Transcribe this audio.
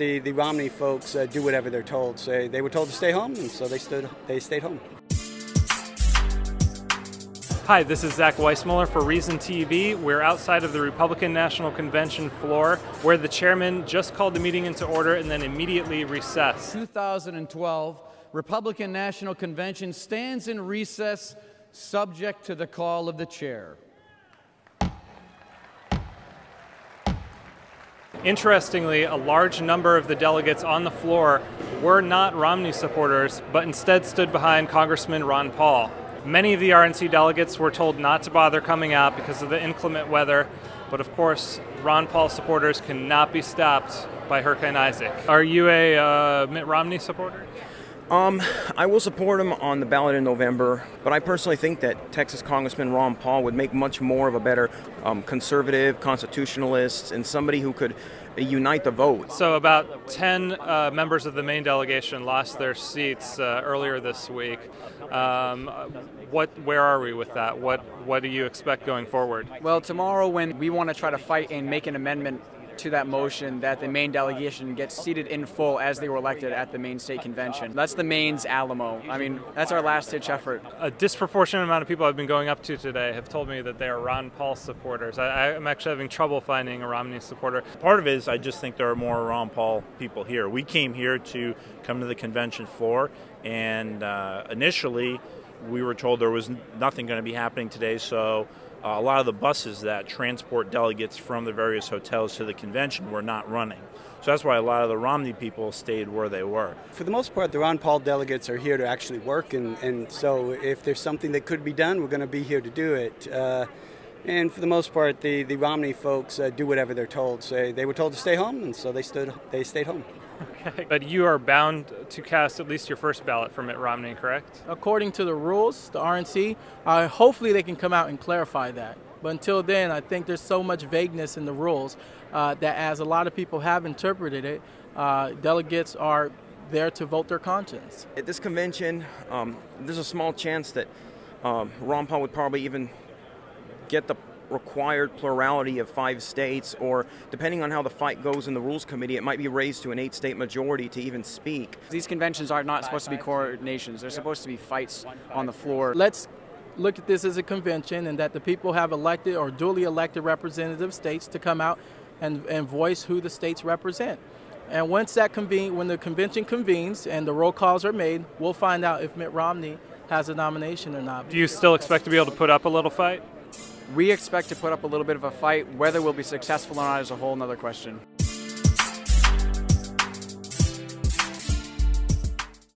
the Romney folks do whatever they're told. So they were told to stay home, and so they stayed home. Hi, this is Zach Weissmuller for Reason TV. We're outside of the Republican National Convention floor, where the chairman just called the meeting into order and then immediately recessed. 2012 Republican National Convention stands in recess, subject to the call of the chair. Interestingly, a large number of the delegates on the floor were not Romney supporters, but instead stood behind Congressman Ron Paul. Many of the RNC delegates were told not to bother coming out because of the inclement weather, but of course, Ron Paul supporters cannot be stopped by Hurricane Isaac. Are you a Mitt Romney supporter? I will support him on the ballot in November, but I personally think that Texas Congressman Ron Paul would make much more of a better conservative, constitutionalist, and somebody who could unite the vote. So about 10 members of the Maine delegation lost their seats earlier this week. Where are we with that? What do you expect going forward? Well, tomorrow when we want to try to fight and make an amendment to that motion that the Maine delegation gets seated in full as they were elected at the Maine State Convention. That's the Maine's Alamo. I mean, that's our last-ditch effort. A disproportionate amount of people I've been going up to today have told me that they are Ron Paul supporters. I'm actually having trouble finding a Romney supporter. Part of it is I just think there are more Ron Paul people here. We came here to come to the convention floor, and initially we were told there was nothing going to be happening today, so a lot of the buses that transport delegates from the various hotels to the convention were not running. So that's why a lot of the Romney people stayed where they were. For the most part, the Ron Paul delegates are here to actually work, and so if there's something that could be done, we're going to be here to do it. And for the most part, the Romney folks do whatever they're told. So they were told to stay home, and so they stayed home. Okay. But you are bound to cast at least your first ballot for Mitt Romney, correct? According to the rules, the RNC, hopefully they can come out and clarify that. But until then, I think there's so much vagueness in the rules that as a lot of people have interpreted it, delegates are there to vote their conscience. At this convention, there's a small chance that Ron Paul would probably even get the required plurality of 5 states, or depending on how the fight goes in the Rules Committee, it might be raised to an 8-state majority to even speak. These conventions are not supposed to be coronations. They're supposed to be fights on the floor. Let's look at this as a convention, and that the people have elected or duly elected representative states to come out and voice who the states represent. And once when the convention convenes and the roll calls are made, we'll find out if Mitt Romney has a nomination or not. Do you still expect to be able to put up a little fight? We expect to put up a little bit of a fight. Whether we'll be successful or not is a whole other question.